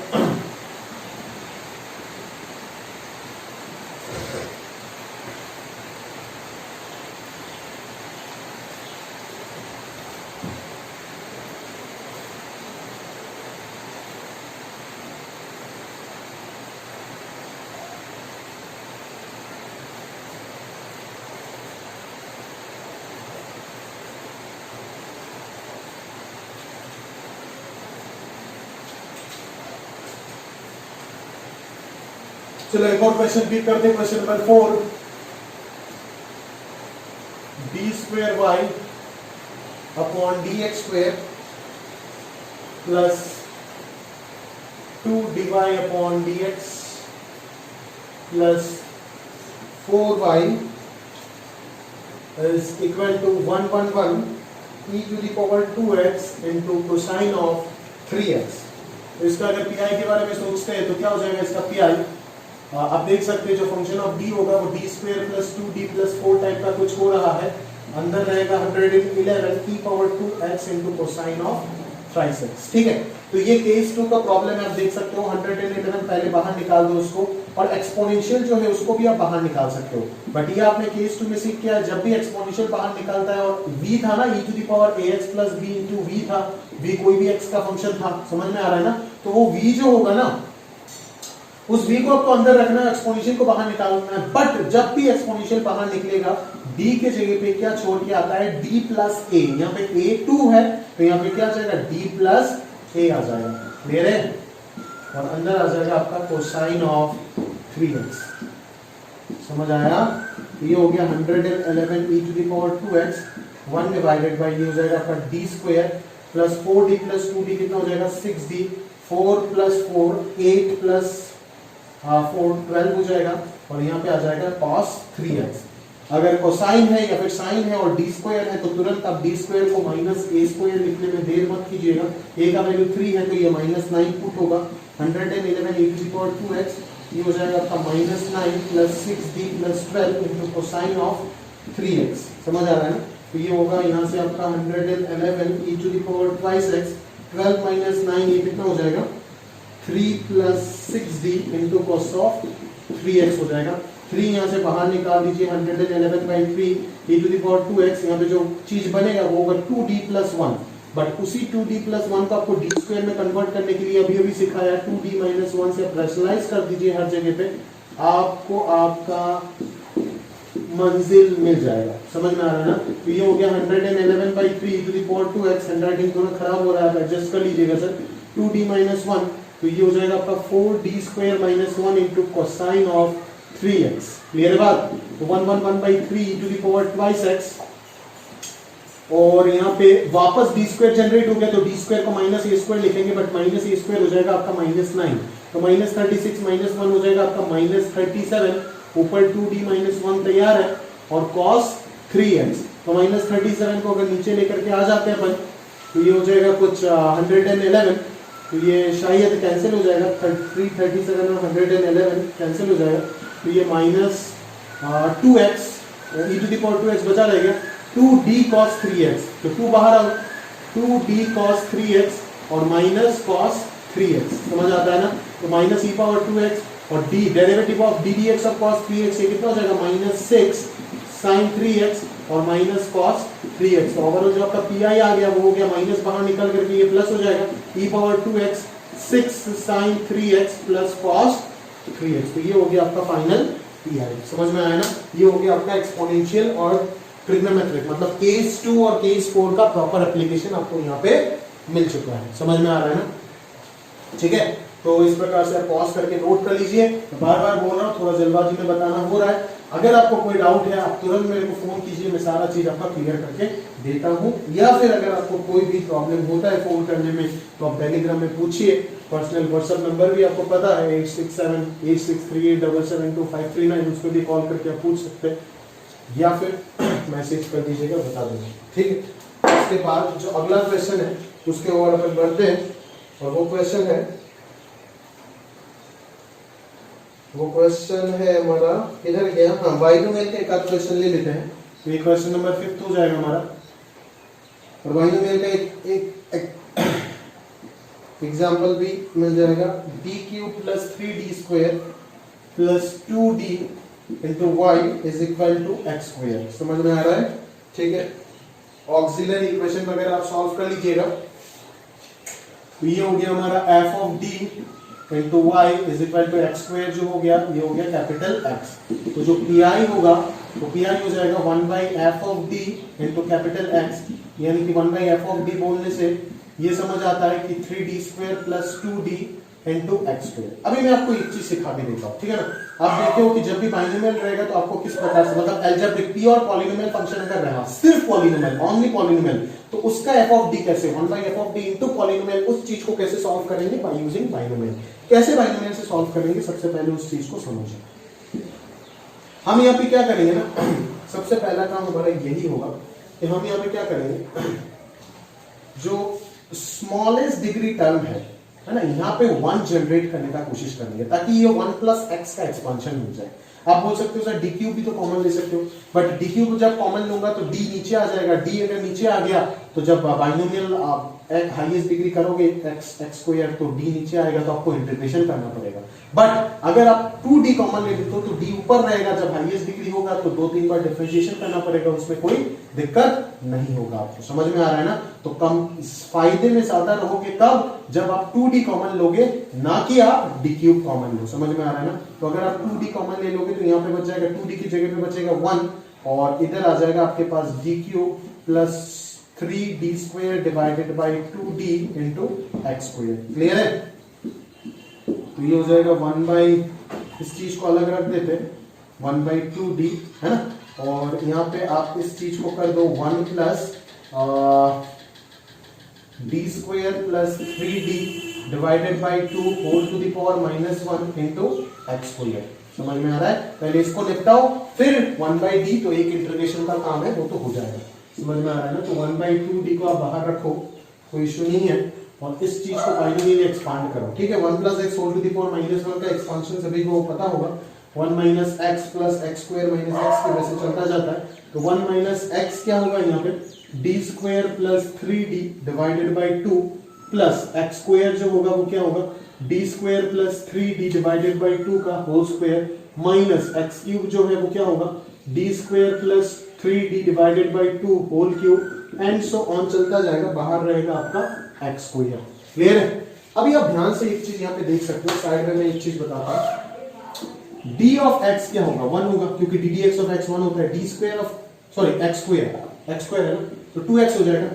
चलो एक और क्वेश्चन पिक करते हैं। Question number 4, D square Y upon D X square plus 2 dy upon D X plus 4y is equal to 111 e to the power 2x into cosine of 3x। तो इसका अगर PI के बारे में सोचते हैं तो क्या हो जाएगा इसका PI? आप देख सकते हैं जो फंक्शन ऑफ d होगा वो d square plus 2d plus 4 type का कुछ हो रहा है। अंदर रहेगा 111 e power 2x into cosine of thrice x। ठीक है, तो ये केस 2 का प्रॉब्लम है। आप देख सकते हो 111 पहले बाहर निकाल दो उसको, और एक्सपोनेंशियल जो है उसको भी आप बाहर निकाल सकते हो। बट ये आपने केस 2 में सीख किया, जब भी एक्सपोनेंशियल बाहर निकालता है और v था ना, e to the power ax plus b into v था, v कोई भी x का फंक्शन था। समझ में आ रहा है ना? तो वो v जो होगा ना, उस v को आपको अंदर रखना है, एक्सपोनेंशियल को बाहर निकालना है। बट जब भी एक्सपोनेंशियल बाहर निकलेगा d के जगह पे क्या छोड़ के आता है? d plus a। यहाँ पे a 2 है तो यहाँ पे क्या आ जाएगा? d प्लस a आ जाएगा। क्लियर है? और अंदर आ जाएगा आपका कोसाइन ऑफ 3x। समझ आया? ये हो गया 111 e to the power 2x 1 divided by ये हो जाएगा आपका d square plus 4d plus 2d कितना हो जाएगा? 6d। 4 प्लस 4 8 प्लस 4 12 हो जाएगा, और यहाँ पे आ जाएगा cos 3x। अगर कोसाइन है या फिर साइन है और डी स्क्वायर है तो तुरंत आप डी स्क्वायर को माइनस ए स्क्वायर लिखने में देर मत कीजिएगा। ए का वैल्यू 3 है तो ये -9 पुट होगा। 111 e to the power 2x, ये हो जाएगा आपका -9 plus 6d plus 12 into cosine of 3x। समझ आ रहा है ना? तो ये होगा यहाँ से आपका 111 e to the power twice x, 12 minus 9, ये कितना हो जाएगा 3 plus 6d into cos of 3x हो जाएगा। 3 यहाँ से बाहर निकाल दीजिए, 111/3 e to the power 2x, यहाँ पे जो चीज बनेगा वो होगा 2d प्लस 1। बट उसी 2d प्लस 1 को आपको d स्क्वायर में कन्वर्ट करने के लिए अभी अभी सिखाया, 2d माइनस 1 से रैशनलाइज कर दीजिए हर जगह पे, आपको आपका मंजिल मिल जाएगा। समझ में आ रहा है ना? तो ये हो गया 111/3 e to the power 2x। Handwriting थोड़ा खराब हो रहा है, एडजस्ट कर लीजिएगा सर। 2d माइनस 1, तो ये हो जाएगा आपका 4d square minus 1 into cosine of 3x। Clear है बात? तो 111/3 e to the power twice x, और यहाँ पे वापस डी स्क्वायर जनरेट हो गया तो डी स्क्वायर को माइनस ए स्क्वायर लिखेंगे, बट माइनस ए स्क्वायर हो जाएगा आपका -9, तो -36 माइनस 1 हो जाएगा आपका -37, ऊपर 2d माइनस 1 तैयार है, और cos 3x, तो -37 को अगर नीचे लेकर के आ जाते हैं अपन तो ये हो जाएगा कुछ 111, तो ये शायद कैंसिल हो जाएगा, 337 और 111 कैंसिल हो जाएगा, तो ये -2x e to the power 2x बचा रहेगा, 2d cos 3x, तो 2 बाहर आओ, 2d cos 3x और माइनस cos 3x। समझ आता है ना? तो माइनस e पावर 2x और d derivative of d dx of cos 3x, ये कितना हो जाएगा -6 sin 3x और माइनस cos 3x। तो ओवरऑल जो आपका pi आ गया वो हो गया, माइनस बाहर निकल करके ये प्लस हो जाएगा, e power 2x 6 sin 3x plus cos 3x। तो ये हो गया आपका फाइनल pi। समझ में आया ना? ये हो गया आपका एक्सपोनेंशियल और ट्रिग्नोमेट्रिक, मतलब केस 2 और केस 4 का प्रॉपर एप्लीकेशन आपको यहाँ पे मिल चुका है। समझ में आ रहा है ना? ठीक है, तो इस प्रकार से आप पॉज करके नोट कर लीजिए। बार बार बोल रहा हूँ, थोड़ा जल्दबाजी में बताना हो रहा है। अगर आपको कोई डाउट है आप तुरंत मेरे को फोन कीजिए, मैं सारा चीज आपका क्लियर करके देता हूँ, या फिर अगर आपको कोई भी प्रॉब्लम होता है फोन करने में तो आप टेलीग्राम में पूछिए। पर्सनल व्हाट्सएप नंबर भी आपको पता है 867863872539, उस पर भी कॉल करके आप पूछ सकते हैं, या फिर मैसेज कर दीजिएगा, बता दूंगा। ठीक है, उसके बाद जो अगला क्वेश्चन है उसके ओर अपन बढ़ते हैं, और वो क्वेश्चन है हमारा, इधर गया, हाँ बाइनोमियल का एक आध क्वेश्चन ले लेते हैं। तो ये क्वेश्चन नंबर 5 हो जाएगा हमारा, और बाइनोमियल का एक एग्जाम्पल भी मिल जाएगा, d³ plus 3d square plus 2d into y is equal to X square. समझ में आ रहा है? ठीक है, ऑक्सिलरी इक्वेशन वगैरह आप सॉल्व कर लीजिएगा। तो ये हो गया हमारा f of d into y is equal to X square, जो हो गया ये हो गया कैपिटल x। तो जो pi होगा तो pi हो जाएगा 1/f of d into capital x, यानी कि 1/f ऑफ d बोलने से ये समझ आता है कि 3d square plus 2d into X square. अभी मैं आपको एक चीज सिखा के देता हूँ, ठीक है ना? आप देखते हो कि जब भी बाइनोमियल रहेगा तो आपको किस प्रकार से, मतलब अलजेब्रिक प्योर पॉलिनोमियल फंक्शन अगर रहा, सिर्फ पॉलिनोमियल, ओनली पॉलिनोमियल, तो उसका f ऑफ d कैसे, 1/f of d into polynomial, उस चीज को कैसे सॉल्व करेंगे? By using binomial. कैसे बाइनोमियल से सॉल्व करेंगे? सबसे पहले उस चीज को समझें। हम यहाँ पे क्या करेंगे ना, सबसे पहला काम हमारा यही होगा कि हम यहाँ पे क्या करेंगे, जो स्मॉलेस्ट डिग्री टर्म है ना, यहाँ पे 1 जनरेट करने का कोशिश करेंगे, ताकि ये 1 प्लस एक्स का एक्सपांशन मिल जाए। आप बोल सकते हो सर d³ भी तो कॉमन ले सकते हो, बट d³ को जब कॉमन लूंगा तो d नीचे आ जाएगा, d अगर नीचे आ गया तो जब बाइनोमियल हाईएस्ट डिग्री करोगे x स्क्वायर तो d नीचे आएगा, तो आपको इंटीग्रेशन करना पड़ेगा। बट अगर आप 2d कॉमन ले लेते हो तो d ऊपर रहेगा, जब हाईएस्ट डिग्री होगा तो 2-3 बार डिफरेंशिएशन करना पड़ेगा, उसमें कोई दिक्कत नहीं होगा। आपको समझ में आ रहा है ना? तो कम फायदे में ज्यादा रहोगे कब? जब आप 2d कॉमन लोगे, ना कि आप d³ कॉमन लो। समझ में आ रहा है ना? तो अगर आप 2d कॉमन ले लोगे तो यहाँ पे बच जाएगा 2d की जगह पे बचेगा 1, और इधर आ जाएगा आपके पास d³ plus 3d square divided by 2d into X square. Clear है? तो ये हो जाएगा 1/, इस चीज को अलग रख देते, 1/2d है ना, और यहाँ पे आप इस चीज को कर दो 1 plus d square plus 3d divided by 2 whole to the power -1 into X square. समझ में आ रहा है? पहले इसको निपटाओ, फिर 1/d, तो एक इंटीग्रेशन का काम है वो तो हो जाएगा। समझ में आ रहा है ना? तो 1/2d को आप बाहर रखो, कोई इश्यू नहीं है, और इस चीज को बाइनोमियल एक्सपांड करो। ठीक है, 1 + x whole to the power -1 का एक्सपांशन सभी को पता होगा, 1 - x + x² - x के वैसे चलता जाता है। तो 1 - x क्या होगा यहाँ पे, d² + 3d divided by 2 plus x² जो होगा वो क्या होगा, d² + 3d डिवाइडेड बाई 2 का होल स्क्वायर माइनस x³ जो है वो क्या होगा, d² + 3d divided by 2 whole cube and so on चलता जाएगा, बाहर रहेगा आपका x²। क्लियर है? अभी आप ध्यान से एक चीज यहाँ पे देख सकते हो, साइड में मैं एक चीज बताता हूँ, d ऑफ x क्या होगा, 1 होगा, क्योंकि ddx ऑफ x 1 होता है, x² है ना, तो 2x हो जाएगा,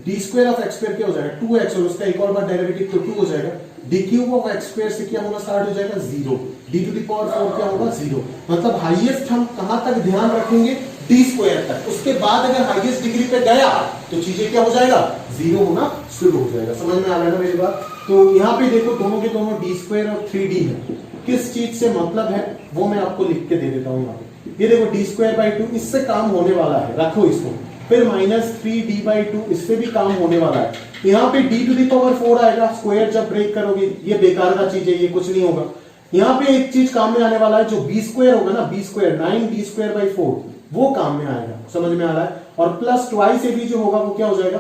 d² ऑफ x² क्या हो जाएगा, 2x, और उसका एक और बार डेरिवेटिव तो 2 हो जाएगा, d³ ऑफ x² से क्या होना स्टार्ट हो जाएगा, 0, d⁴ क्या होगा, 0। मतलब हाईएस्ट हम कहां तक ध्यान रखेंगे, d² तक, उसके बाद अगर हाईएस्ट डिग्री पे गया तो चीजें क्या हो जाएगा, 0 होना शुरू हो जाएगा। समझ में आ रहा है ना मेरी बात? तो यहाँ पे देखो दोनों के दोनों d² और 3d है, किस चीज से मतलब है वो मैं आपको लिख के दे देता हूँ यहाँ पे। ये देखो d²/2 इससे काम होने वाला है, रखो इसको, फिर -3d/2 इससे भी काम होने वाला है। यहाँ पे d⁴ आएगा, स्क्वायर जब ब्रेक करोगे, ये बेकार का चीज है, ये कुछ नहीं होगा। यहाँ पे एक चीज काम में आने वाला है, जो b² होगा ना, b² 9d²/4 वो काम में आएगा। समझ में आ रहा है? और प्लस ट्वाइस ए भी जो होगा वो क्या हो जाएगा,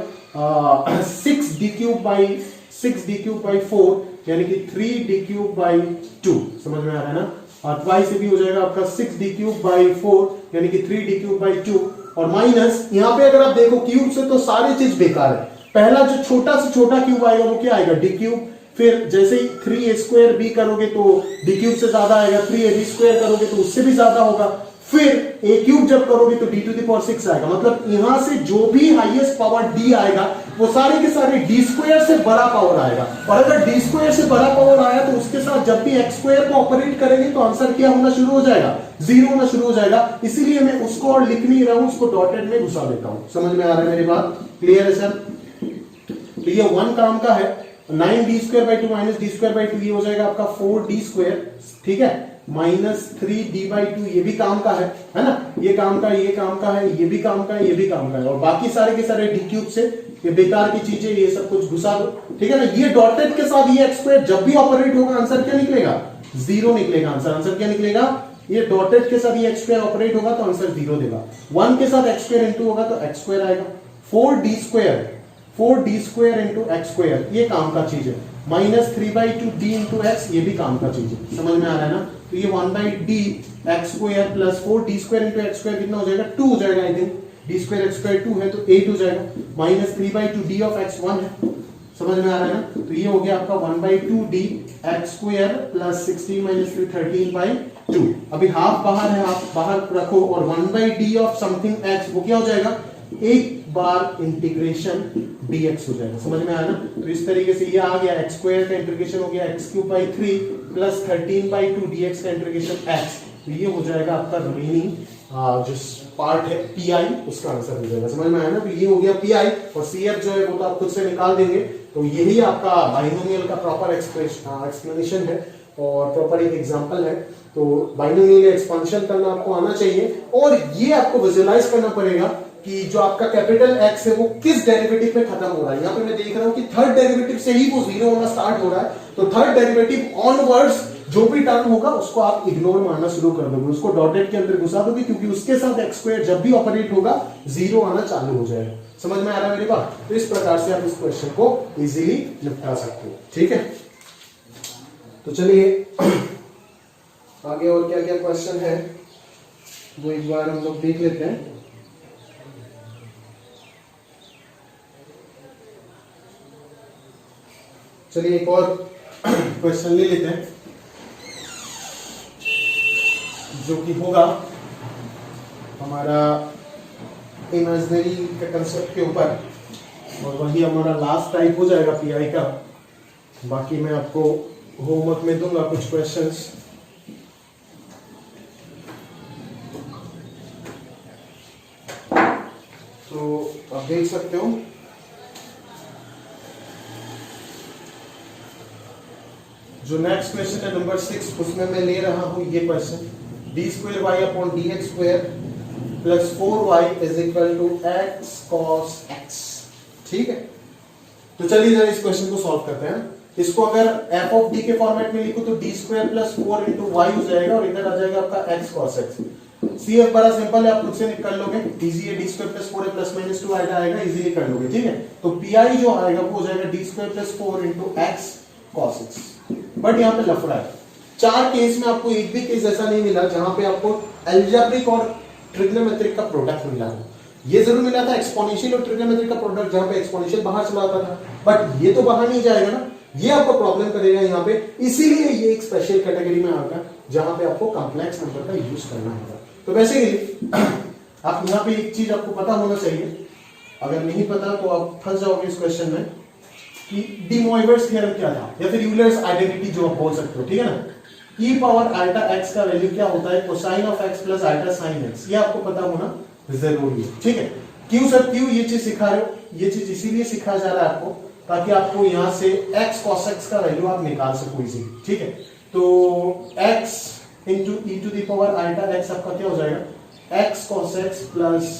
6d³ / 4 यानी कि 3d³/2। समझ में आ रहा है ना? और ट्वाइस ए भी हो जाएगा आपका 6d³ / 4 यानी कि 3d³/2, और माइनस यहाँ पे अगर आप देखो क्यूब से तो सारी चीज बेकार है, पहला जो छोटा से छोटा क्यूब आएगा वो क्या आएगा, d³, फिर जैसे ही 3a² करोगे तो d³ से ज्यादा आएगा, 3ab² करोगे तो उससे भी ज्यादा होगा, फिर a³ जब करोगे तो d⁶ आएगा। मतलब यहां से जो भी हाईएस्ट पावर d आएगा वो सारे के सारे d² से बड़ा पावर आएगा, और अगर d² से बड़ा पावर आया तो उसके साथ जब भी x² को ऑपरेट करेंगे तो आंसर क्या होना शुरू हो जाएगा, 0 होना शुरू हो जाएगा। इसीलिए मैं उसको और लिख नहीं रहा हूं, उसको डॉटेड में घुसा देता हूं। समझ में आ रहा है मेरी बात? क्लियर है सर? तो ये 1 काम का है, 9d²/2 - d²/2 ये हो जाएगा आपका 4d², ठीक है, -3d/2 ये भी काम का है ना, ये काम का है, ये काम का है, ये भी काम का है, ये भी काम का है, और बाकी सारे के सारे d³ से ये बेकार की चीजें ये सब कुछ घुसा दो, ठीक है ना। ये डॉटेड के साथ ये x² जब भी ऑपरेट होगा आंसर क्या निकलेगा, 0 निकलेगा। आंसर क्या निकलेगा, ये डॉटेड के साथ ये x² ऑपरेट होगा तो आंसर 0 देगा, 1 के साथ x² इंटू होगा तो x² आएगा, 4d² इंटू x², ये काम का चीज है, -3/2d इंटू x, ये भी काम का चीज है। समझ में आ रहा है ना? तो ये 1/d x² plus 4d² into x² कितना हो जाएगा, 2 हो जाएगा, आई थिंक d² x² 2 है तो 8 हो जाएगा, -3/2d ऑफ x 1 है। समझ में आ रहा है ना? तो ये हो गया आपका 1/2d x² प्लस 16 - 3 13/2। अभी हाफ बाहर है, हाफ बाहर रखो, और 1/d ऑफ समथिंग x वो क्या हो जाएगा, एक बार इंटीग्रेशन dx हो जाएगा। समझ में आया ना? तो इस तरीके से ये आ गया, x² का इंटीग्रेशन हो गया x³/3 प्लस 13/2 dx का इंटीग्रेशन x, तो ये हो जाएगा आपका रिमेनिंग जो पार्ट है pi, उसका आंसर हो जाएगा। समझ में आया ना? तो ये हो गया pi, और cf जो है वो तो आप खुद से निकाल देंगे। तो यही आपका बाइनोमियल का प्रॉपर एक्सप्लेनेशन है और प्रॉपर एक एग्जांपल है। तो बाइनोमियल एक्सपेंशन करना आपको आना चाहिए, और ये आपको विजुअलाइज करना पड़ेगा कि जो आपका कैपिटल x है वो किस डेरिवेटिव पे खत्म हो रहा है। यहाँ पे मैं देख रहा हूँ कि थर्ड डेरिवेटिव से ही वो 0 होना स्टार्ट हो रहा है, तो थर्ड डेरिवेटिव ऑनवर्ड्स जो भी टर्म होगा उसको आप इग्नोर मारना शुरू कर दोगे, उसको डॉटेड के अंदर घुसा दोगे, क्योंकि उसके साथ x² जब भी ऑपरेट होगा 0 आना चालू हो जाएगा। समझ में आ रहा है मेरी बात? तो इस प्रकार से आप इस क्वेश्चन को इजीली निपटा सकते हो। ठीक है, तो चलिए आगे और क्या क्या क्वेश्चन है वो एक बार हम लोग देख लेते हैं। चलिए एक और क्वेश्चन ले लेते हैं जो कि होगा हमारा इमेजिनरी के कंसेप्ट के ऊपर, और वही हमारा लास्ट टाइप हो जाएगा पीआई का। बाकी मैं आपको होमवर्क में दूंगा कुछ क्वेश्चंस। तो आप देख सकते हो जो नेक्स्ट क्वेश्चन है नंबर 6, उसमें मैं ले रहा हूं ये question, d² y upon dx² plus 4y is equal to x cos x। ठीक है, तो चलिए जरा इस क्वेश्चन को सॉल्व करते हैं। इसको अगर f ऑफ d के फॉर्मेट में लिखूं तो d² प्लस 4 इंटू y हो जाएगा और इधर आ जाएगा आपका x cos x। CF बड़ा सिंपल है, आप खुद से कर लोगे, इजी है, d² प्लस 4 प्लस माइनस 2 आएगा, इजीली कर लोगे। ठीक है, तो pi जो आएगा वो हो जाएगा d² plus 4 into x cos x। But यहाँ पे लफड़ा है, 4 केस में आपको एक भी केस ऐसा नहीं मिला जहां पे आपको अलजेब्रिक और ट्रिग्नोमेट्रिक का प्रोडक्ट मिला है। ये जरूर मिला था एक्सपोनेंशियल और ट्रिग्नोमेट्रिक का प्रोडक्ट, जहां पे एक्सपोनेंशियल बाहर चला आता था, बट ये तो बाहर नहीं जाएगा ना, ये आपको प्रॉब्लम करेगा यहाँ पे। इसीलिए ये एक स्पेशल कैटेगरी में आएगा जहां पे आपको कॉम्प्लेक्स नंबर का यूज करना होगा। तो बेसिकली आप यहाँ पे एक चीज आपको पता होना चाहिए, अगर नहीं पता तो आप फंस जाओगे इस क्वेश्चन में, कि डी मोइवर्स थ्योरम क्या था या फिर यूलर्स आइडेंटिटी जो आप बोल सकते हो। ठीक है ना, e पावर अल्टा x का वैल्यू क्या होता है, cosine of x plus iota sine x, ये आपको पता होना जरूरी है। ठीक है, क्यों सर, क्यों ये चीज सिखा रहे हो, ये चीज इसीलिए सिखाया जा रहा है आपको ताकि आपको यहां से x cos x का वैल्यू आप निकाल सको इजीली। ठीक है, तो x into E to the power iota x आपका क्या हो जाएगा, x cos x plus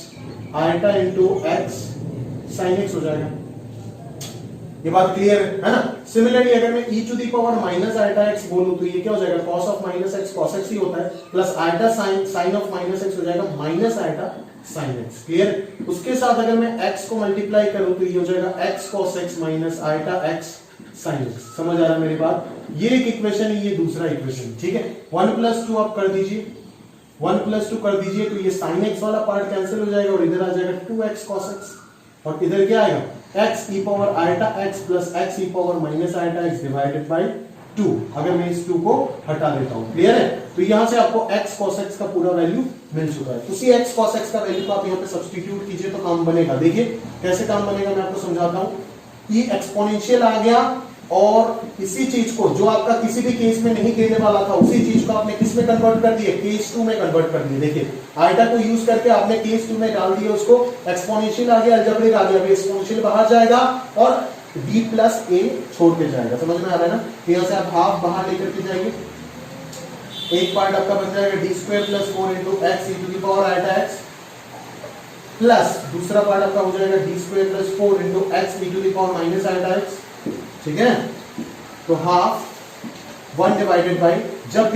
iota into x sine x हो जाएगा। ये बात क्लियर है ना। सिमिलरली अगर मैं e to the power minus iota x बोलूं तो ये क्या हो जाएगा, cos of minus x cos x ही होता है, plus iota sine of minus x हो जाएगा minus iota sine x। Clear, उसके साथ अगर मैं x को मल्टीप्लाई करूं तो ये हो जाएगा x cos x minus iota x sine x। समझ आ रहा है मेरी बात, ये एक इक्वेशन है, ये दूसरा इक्वेशन। ठीक है, 1 प्लस 2 आप कर दीजिए, 1 प्लस 2 कर दीजिए तो ये साइन x वाला पार्ट कैंसिल हो जाएगा और इधर आ जाएगा 2x cos x, और इधर क्या आएगा, x e power iota x plus x e power minus iota x divided by 2। अगर मैं इस 2 को हटा देता हूं, क्लियर है, तो यहां से आपको x cos x का पूरा वैल्यू मिल चुका है। उसी x cos x का वैल्यू को आप यहां पे सब्स्टिट्यूट कीजिए तो काम बनेगा। देखिए कैसे काम बनेगा, मैं आपको समझाता हूं। ये एक्सपोनेंशियल आ गया और इसी चीज को जो आपका किसी भी केस में नहीं देने वाला था, उसी चीज को आपने किस में कन्वर्ट कर दिया, केस 2 में कन्वर्ट कर दिया। देखिए आइटा को यूज करके आपने केस 2 में डाल दिया उसको, एक्सपोनेंशियल आ गया, अलजेब्रिक आ गया, अभी एक्सपोनेंशियल बाहर जाएगा और b प्लस a छोड़ के जाएगा। समझ में आ रहा है ना, तो यहां से आप हाफ बाहर लेकर के जाएंगे, एक पार्ट आपका बन जाएगा d² plus 4 into x e to the power iota x, plus दूसरा पार्ट आपका हो जाएगा d² plus 4 into x e to the power minus iota x। ठीक है, तो हाफ 1 डिवाइडेड बाय, जब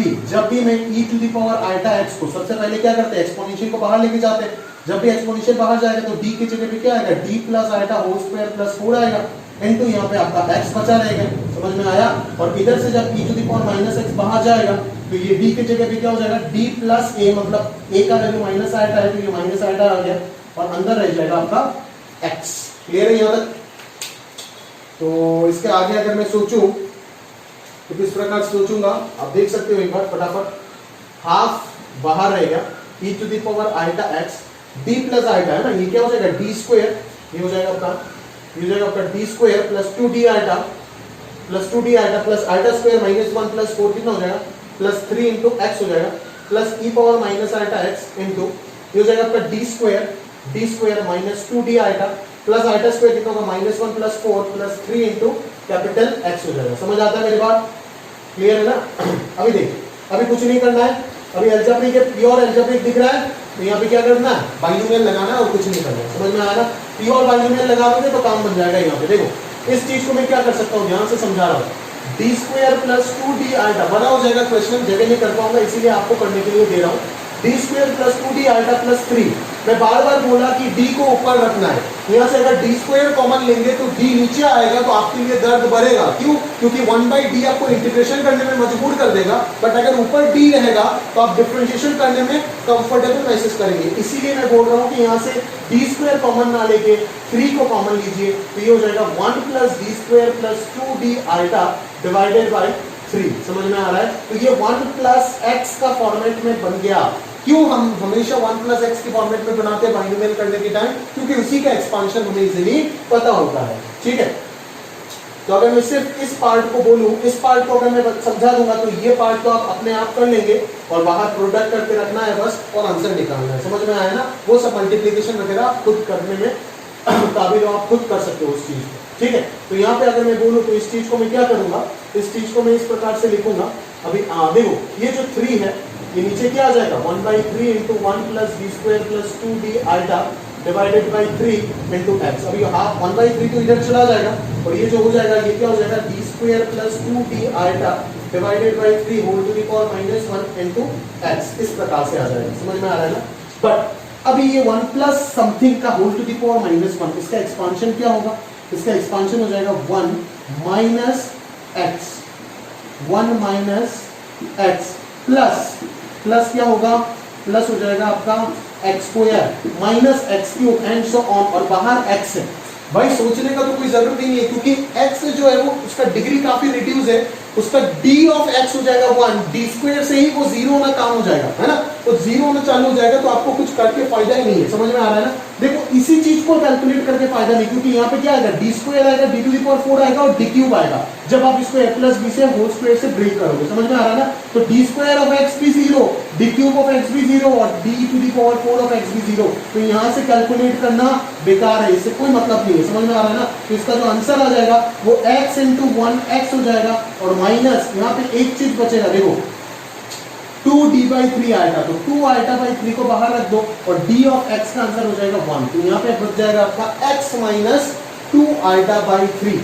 भी मैं e to the power iota x को सबसे पहले क्या करते हैं, एक्सपोनेंशियल को बाहर लेके जाते हैं। जब भी एक्सपोनेंशियल बाहर जाएगा तो d की जगह पे क्या आएगा, d plus iota whole square plus 4 आएगा, इनटू यहां पे आपका x बचा रहेगा। समझ में आया, और इधर से जब e to the power minus x बाहर जाएगा तो ये d की जगह पे क्या हो जाएगा, d प्लस a, मतलब a का वैल्यू माइनस अल्टा है तो ये माइनस अल्टा आ गया और अंदर रह जाएगा आपका x। क्लियर है यहां तक। तो इसके आगे अगर मैं सोचूं तो किस प्रकार से सोचूंगा, आप देख सकते हो एक बार फटाफट, हाफ बाहर रहेगा, e to the power iota x, d plus iota है ना, ये क्या हो जाएगा, d², ये हो जाएगा आपका, ये हो जाएगा आपका d² plus 2d iota plus iota square minus 1 plus 4 कितना हो जाएगा, प्लस 3 इंटू x हो जाएगा, plus e power minus iota x into ये हो जाएगा आपका d² minus 2d iota plus iota square कितना होगा, minus 1 plus 4 plus 3 into capital x हो जाएगा। समझ आता है मेरी बात, क्लियर है ना। अभी देख, अभी कुछ नहीं करना है, अभी अलजेब्रिक है, प्योर अलजेब्रिक दिख रहा है, तो यहाँ पे क्या करना है, बाइनोमियल लगाना है और कुछ नहीं करना है। समझ में आया ना, प्योर बाइनोमियल लगा दोगे तो काम बन जाएगा। यहाँ पे देखो इस चीज को मैं क्या कर सकता हूँ, ध्यान से समझा रहा हूँ, d² प्लस 2d अल्टा बना हो जाएगा, क्वेश्चन जगह नहीं कर पाऊंगा इसीलिए आपको करने के लिए दे रहा हूँ, d² plus 2d iota plus 3। मैं बार बार बोला कि d को ऊपर रखना है, यहाँ से अगर d² कॉमन लेंगे तो d नीचे आएगा तो आपके लिए दर्द बढ़ेगा। क्यों, क्योंकि 1/d आपको इंटीग्रेशन करने में मजबूर कर देगा, बट अगर ऊपर d रहेगा तो आप डिफरेंशिएशन करने में कंफर्टेबल महसूस करेंगे। इसीलिए मैं बोल रहा हूँ कि यहाँ से d² कॉमन ना लेके 3 को कॉमन लीजिए, तो ये हो जाएगा 1 plus d² plus 2d iota divided by 3। समझ में आ रहा है, तो ये 1 प्लस x का फॉर्मेट में बन गया। क्यों हम हमेशा 1 प्लस एक्स के फॉर्मेट में बनाते हैं बाइनोमियल करने के टाइम, क्योंकि उसी का एक्सपांशन हमें इजीली पता होता है। ठीक है, तो अगर मैं सिर्फ इस पार्ट को बोलूं, इस पार्ट को अगर मैं समझा दूंगा तो ये पार्ट तो आप अपने आप कर लेंगे और बाहर प्रोडक्ट करके रखना है बस और आंसर निकालना है। समझ में आया ना, वो सब मल्टीप्लीकेशन वगैरह खुद करने में काबिल हो, आप खुद कर सकते हो उस चीज को। ठीक है। तो यहाँ पे अगर मैं बोलूँ तो इस चीज को मैं क्या करूंगा, इस चीज को मैं इस प्रकार से लिखूंगा। अभी देखो ये जो 3 है ये नीचे क्या आ जाएगा 1/3 into 1 plus B square plus 2d alpha divided by 3 into X. अभी हाफ 1/3 तो इधर चला जाएगा और ये जो हो जाएगा ये क्या हो जाएगा D square plus 2d alpha divided by 3 whole to the power -1 into X. इस प्रकार से आ जाएगा, समझ में आ रहा है ना। बट अभी ये 1 प्लस समथिंग का होल टू द पावर -1 इसका एक्सपांशन क्या होगा, इसका एक्सपांशन हो जाएगा 1 minus x, 1 minus x plus क्या होगा, प्लस हो जाएगा आपका x square minus x cube and so on, और बाहर एक्स है। भाई सोचने का तो कोई जरूरत ही नहीं है क्योंकि एक्स जो है वो उसका डिग्री काफी रिड्यूस है, उसका डी ऑफ एक्स हो जाएगा 1, डी स्क्वायर से ही वो 0 होना काम हो जाएगा, है ना। तो 0 होना चालू हो जाएगा तो आपको कुछ करके फायदा ही नहीं है, समझ में आ रहा है ना। देखो इसी चीज को कैलकुलेट करके फायदा नहीं, क्योंकि यहाँ पे क्या आएगा डी स्क्वायर आएगा, डी टू द पावर 4 आएगा और डी क्यूब आएगा जब आप इसको a प्लस बी से होल स्क्वायर से ब्रेक करोगे, समझ में आ रहा है ना। तो डी स्क्वायर ऑफ एक्स भी 0, डी क्यूब ऑफ एक्स भी 0 और D to the power 4 of X भी 0। तो यहाँ से कैलकुलेट करना बेकार है, इससे कोई मतलब नहीं है, समझ में आ रहा है ना। तो इसका जो आंसर आ जाएगा वो x इंटू 1x हो जाएगा और माइनस यहाँ पे एक चीज बचेगा, देखो 2d/3 आएगा, तो 2 आल्टा बाई 3 को बाहर रख दो और d ऑफ x का आंसर हो जाएगा 1। तो यहाँ पे बच जाएगा आपका x minus 2 ultra by 3।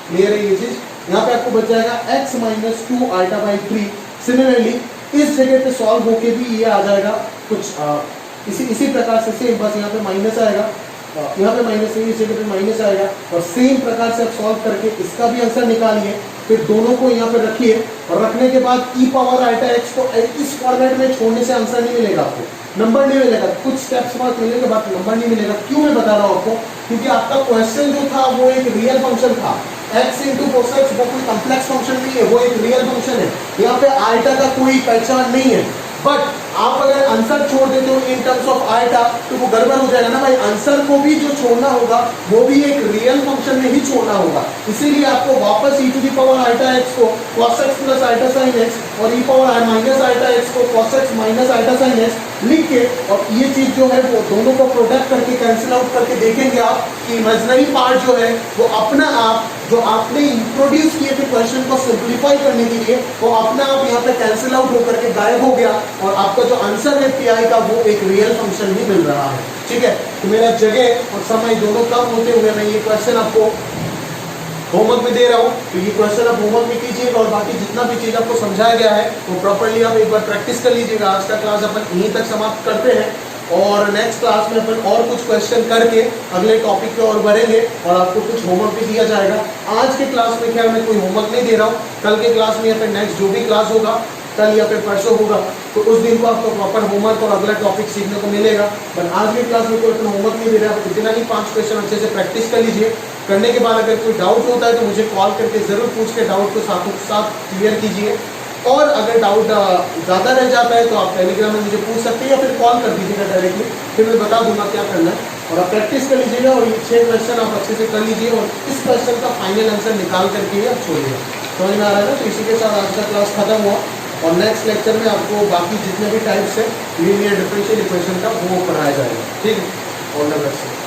Clear है ये चीज, यहाँ पे आपको बच जाएगा x minus 2 ultra by 3। Similarly इस जगह पे सॉल्व होके भी ये आ जाएगा कुछ इसी प्रकार से सेम, बस यहाँ पे माइनस आएगा, यहाँ पे माइनस है, इस जगह पे माइनस आएगा और सेम प्रकार से आप सॉल्व करके इसका भी आंसर निकालिए। फिर दोनों को यहाँ पे रखिए और रखने के बाद e पावर आल्टा x को इस फॉर्मेट में छोड़ने से आंसर नहीं मिलेगा, आपको नंबर नहीं मिलेगा, कुछ स्टेप्स बाद मिलने के बाद नंबर नहीं मिलेगा। क्यों मैं बता रहा हूँ आपको, क्योंकि आपका क्वेश्चन जो था वो एक रियल फंक्शन था, x इंटू cos x, वो कोई कॉम्प्लेक्स फंक्शन नहीं है, वो एक रियल फंक्शन है। यहाँ पे आल्टा का कोई पहचान नहीं है, बट आप अगर आंसर छोड़ देते हो इन टर्म्स ऑफ आल्टा तो वो गड़बड़ हो जाएगा ना भाई। आंसर को भी जो छोड़ना होगा वो भी एक रियल फंक्शन में ही छोड़ना होगा, इसीलिए आपको वापस e to the power alpha x को cos x plus alpha sine x और e power minus alpha x को cos x minus alpha sine x लिख के, और ये चीज जो है वो दोनों को प्रोडक्ट करके कैंसिल आउट करके देखेंगे आप कि इमेजिनरी पार्ट जो है वो अपना आप जो आपने इंट्रोड्यूस किए थे क्वेश्चन को सिंप्लीफाई करने के लिए वो अपना आप यहाँ पे कैंसिल आउट होकर के गायब हो गया और आपका जो आंसर है पीआई का वो एक रियल फंक्शन ही मिल रहा है। ठीक है, तो मेरा जगह और समय दोनों कम होते हुए मैं ये क्वेश्चन आपको होमवर्क में दे रहा हूँ, तो ये क्वेश्चन आप होमवर्क में कीजिएगा और बाकी जितना भी चीज आपको समझाया गया है वो प्रॉपर्ली आप एक बार प्रैक्टिस कर लीजिएगा। आज का क्लास अपन यहीं तक समाप्त करते हैं और नेक्स्ट क्लास में अपन और कुछ क्वेश्चन करके अगले टॉपिक पे और बढ़ेंगे और आपको कुछ होमवर्क भी दिया जाएगा। आज के क्लास में क्या मैं कोई होमवर्क नहीं दे रहा हूँ, कल के क्लास में या फिर नेक्स्ट जो भी क्लास होगा कल या फिर परसों होगा तो उस दिन को आपको प्रॉपर होमवर्क और अगला टॉपिक सीखने को मिलेगा। बट आज की क्लास में कोई अपना होमवर्क नहीं दे रहा है, इतना ही 5 क्वेश्चन अच्छे से प्रैक्टिस कर लीजिए। करने के बाद अगर कोई डाउट होता है तो मुझे कॉल करके जरूर पूछ के डाउट को साथों साथ क्लियर कीजिए, और अगर डाउट ज़्यादा रह जाता है तो आप टेलीग्राम में मुझे पूछ सकते हैं या फिर कॉल कर दीजिएगा डायरेक्टली, फिर मैं बता दूंगा क्या करना है। और आप प्रैक्टिस कर लीजिएगा और ये 6 क्वेश्चन आप अच्छे से कर लीजिए और इस क्वेश्चन का फाइनल आंसर निकाल करके आप छोड़िएगा। समझ में आ रहा है ना। तो इसी के साथ आज का क्लास खत्म हुआ और नेक्स्ट लेक्चर में आपको बाकी जितने भी टाइप्स है लीनियर डिफरेंशियल इक्वेशन का वो पढ़ाया जाएगा। ठीक है, ऑल द बेस्ट।